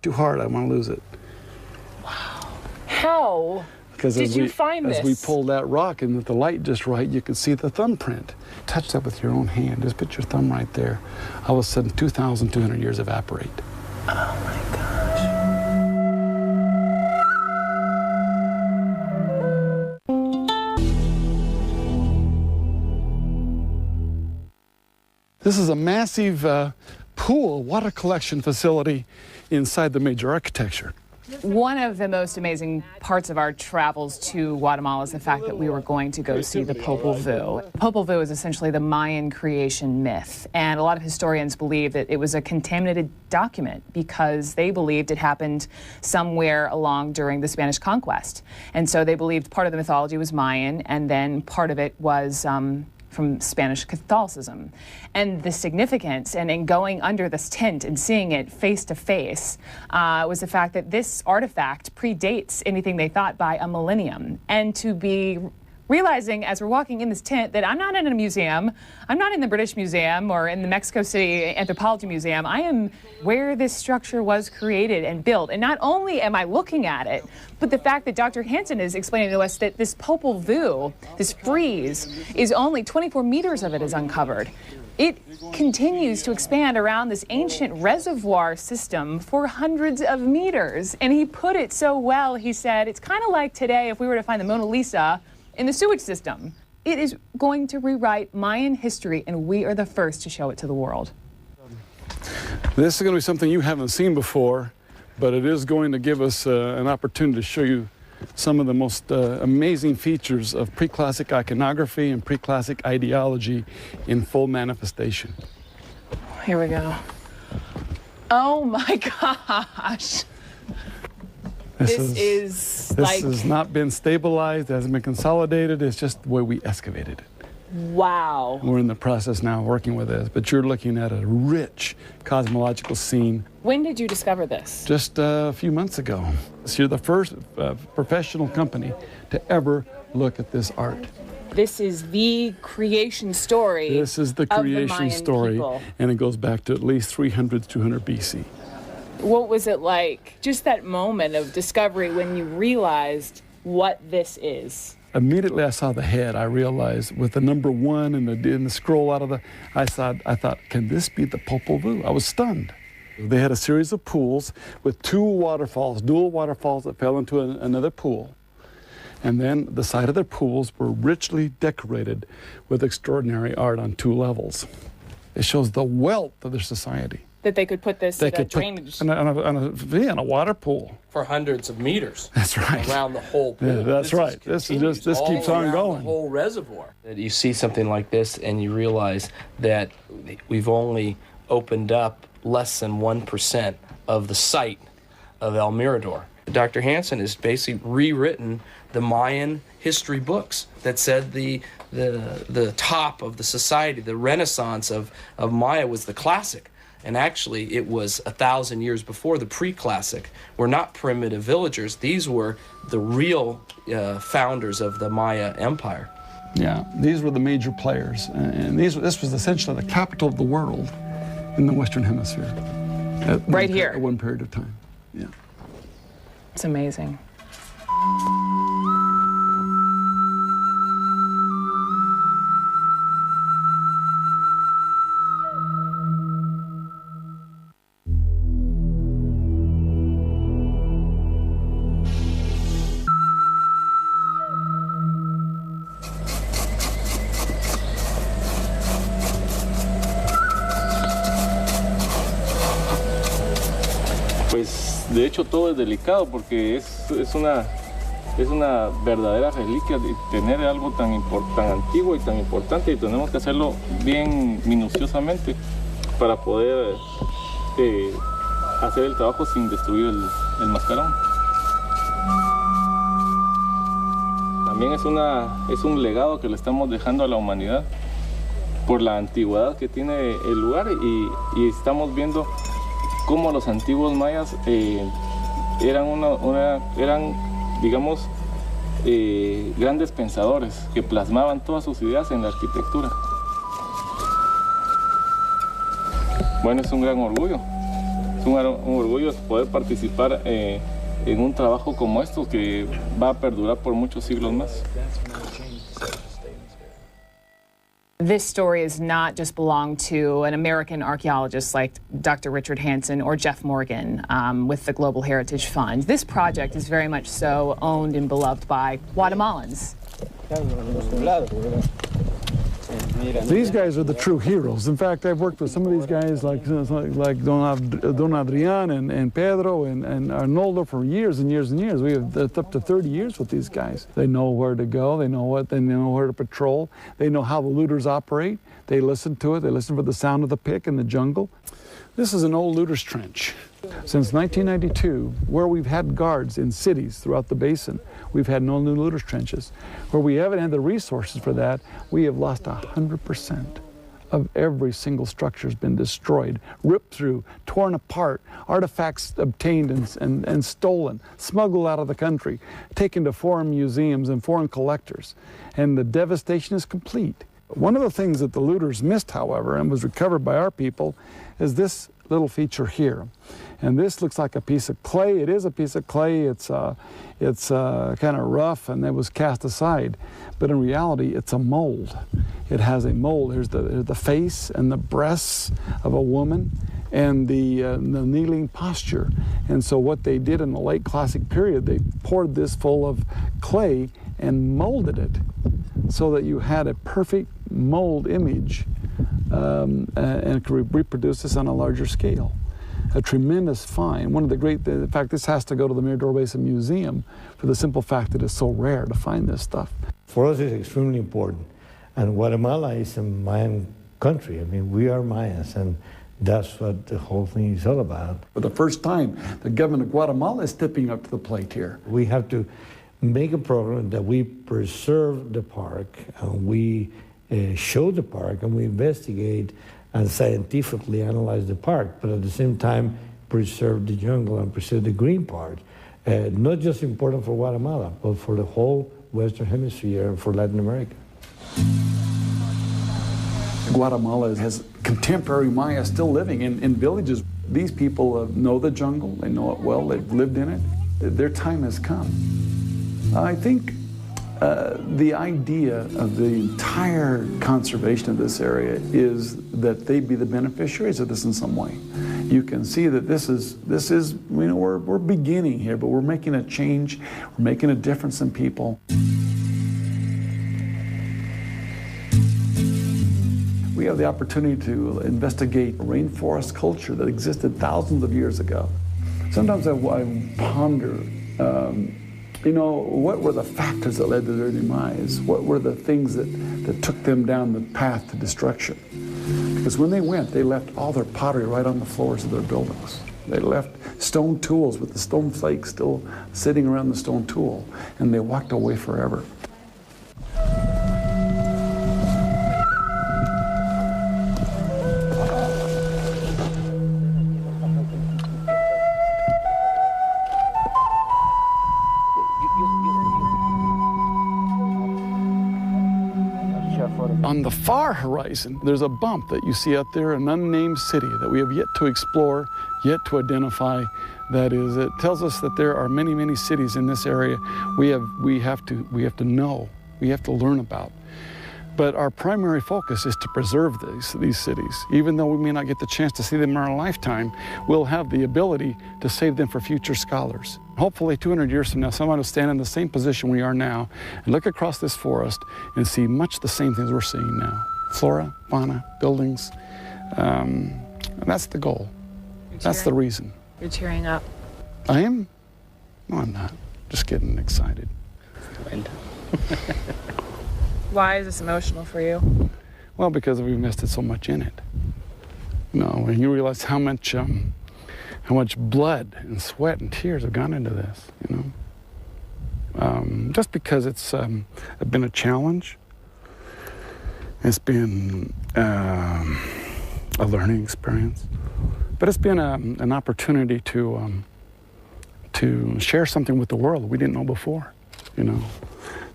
Too hard, I want to lose it. Wow. How Because did you find this? As we pulled that rock and with the light just right, you could see the thumbprint. Touch that with your own hand. Just put your thumb right there. All of a sudden, 2,200 years evaporate. Oh my gosh. This is a massive pool, water collection facility inside the major architecture. One of the most amazing parts of our travels to Guatemala is the fact that we were going to go see the Popol Vuh. Popol Vuh is essentially the Mayan creation myth, and a lot of historians believe that it was a contaminated document because they believed it happened somewhere along during the Spanish conquest. And so they believed part of the mythology was Mayan, and then part of it was from Spanish Catholicism. And the significance, and in going under this tent and seeing it face to face, was the fact that this artifact predates anything they thought by a millennium. And to be realizing as we're walking in this tent that I'm not in a museum, I'm not in the British Museum or in the Mexico City Anthropology Museum, I am where this structure was created and built. And not only am I looking at it, but the fact that Dr. Hansen is explaining to us that this Popol Vuh, this frieze, is only 24 meters of it is uncovered. It continues to expand around this ancient reservoir system for hundreds of meters. And he put it so well, he said, it's kind of like today if we were to find the Mona Lisa in the sewage system. It is going to rewrite Mayan history, and we are the first to show it to the world. This is going to be something you haven't seen before, but it is going to give us an opportunity to show you some of the most amazing features of pre-classic iconography and pre-classic ideology in full manifestation. Here we go. Oh my gosh. This has not been stabilized, it hasn't been consolidated, it's just the way we excavated it. Wow. We're in the process now working with this, but you're looking at a rich cosmological scene. When did you discover this? Just a few months ago. So you're the first professional company to ever look at this art. This is the creation story. This is the creation story, people. And it goes back to at least 300 to 200 BC. What was it like, just that moment of discovery when you realized what this is? Immediately I saw the head, I realized with the number 1 and the scroll out of the, I thought, can this be the Popol Vuh? I was stunned. They had a series of pools with 2 waterfalls, dual waterfalls that fell into another pool. And then the side of their pools were richly decorated with extraordinary art on 2 levels. It shows the wealth of their society. That they could put this drainage on a water pool for hundreds of meters. That's right. Around the whole pool. Yeah, that's right. This keeps on going. The whole reservoir. You see something like this, and you realize that we've only opened up less than 1% of the site of El Mirador. Dr. Hansen has basically rewritten the Mayan history books that said the top of the society, the Renaissance of Maya was the classic. And actually, it was 1,000 years before the pre-classic. Were not primitive villagers. These were the real founders of the Maya Empire. Yeah, these were the major players. And this was essentially the capital of the world in the Western Hemisphere. Right here. At one period of time, yeah. It's amazing. Pues de hecho todo es delicado porque es una verdadera reliquia de tener algo tan antiguo y tan importante, y tenemos que hacerlo bien minuciosamente para poder hacer el trabajo sin destruir el mascarón. También es un legado que le estamos dejando a la humanidad por la antigüedad que tiene el lugar, y estamos viendo cómo los antiguos mayas eran digamos, grandes pensadores que plasmaban todas sus ideas en la arquitectura. Bueno, es un gran orgullo. un orgullo poder participar en un trabajo como esto que va a perdurar por muchos siglos más. This story has not just belonged to an American archaeologist like Dr. Richard Hansen or Jeff Morgan with the Global Heritage Fund. This project is very much so owned and beloved by Guatemalans. These guys are the true heroes. In fact, I've worked with some of these guys like Don Adrian and Pedro and Arnoldo for years and years and years. We have up to 30 years with these guys. They know where to go. They know where to patrol. They know how the looters operate. They listen to it. They listen for the sound of the pick in the jungle. This is an old looter's trench. Since 1992, where we've had guards in cities throughout the basin, we've had no new looters' trenches. Where we haven't had the resources for that, we have lost 100% of every single structure has been destroyed, ripped through, torn apart, artifacts obtained and stolen, smuggled out of the country, taken to foreign museums and foreign collectors. And the devastation is complete. One of the things that the looters missed, however, and was recovered by our people, is this little feature here. And this looks like a piece of clay. It is a piece of clay. It's kind of rough, and it was cast aside. But in reality, it's a mold. It has a mold. Here's the face and the breasts of a woman and the kneeling posture. And so what they did in the late classic period, they poured this full of clay and molded it so that you had a perfect mold image and could reproduce this on a larger scale. A tremendous find. One of the great, in fact, this has to go to the Mirador Basin Museum for the simple fact that it's so rare to find this stuff. For us, it's extremely important. And Guatemala is a Mayan country. I mean, we are Mayans, and that's what the whole thing is all about. For the first time, the government of Guatemala is stepping up to the plate here. We have to make a program that we preserve the park, and we show the park, and we investigate and scientifically analyze the park, but at the same time preserve the jungle and preserve the green part. Not just important for Guatemala, but for the whole Western Hemisphere and for Latin America. Guatemala has contemporary Maya still living in villages. These people know the jungle, they know it well, they've lived in it. Their time has come. I think the idea of the entire conservation of this area is that they be the beneficiaries of this in some way. You can see that this is you know, we're beginning here, but we're making a change, we're making a difference in people. We have the opportunity to investigate rainforest culture that existed thousands of years ago. Sometimes I ponder, you know, what were the factors that led to their demise? What were the things that took them down the path to destruction? Because when they went, they left all their pottery right on the floors of their buildings. They left stone tools with the stone flakes still sitting around the stone tool, and they walked away forever. On the far horizon, there's a bump that you see out there, an unnamed city that we have yet to explore, yet to identify. That is, it tells us that there are many, many cities in this area we have to know, we have to learn about. But our primary focus is to preserve these cities. Even though we may not get the chance to see them in our lifetime, we'll have the ability to save them for future scholars. Hopefully 200 years from now, someone will stand in the same position we are now and look across this forest and see much the same things we're seeing now. Flora, fauna, buildings, and that's the goal. That's the reason. You're tearing up. I am? No, I'm not. Just getting excited. Why is this emotional for you? Well, because we invested so much in it. You know, when you realize how much blood and sweat and tears have gone into this, you know. Just because it's been a challenge, it's been a learning experience, but it's been an opportunity to share something with the world that we didn't know before, you know.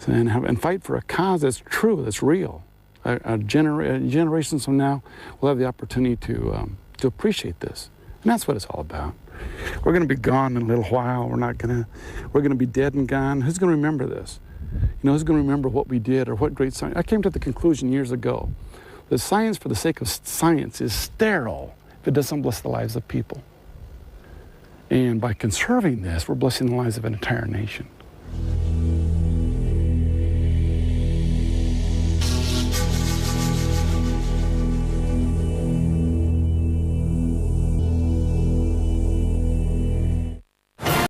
And fight for a cause that's true, that's real. Generations from now, we'll have the opportunity to appreciate this And that's what it's all about. We're going to be gone in a little while. We're going to be dead and gone. Who's going to remember this? You know, who's going to remember what we did or what great science? I came to the conclusion years ago that science for the sake of science is sterile if it doesn't bless the lives of people. And by conserving this, we're blessing the lives of an entire nation.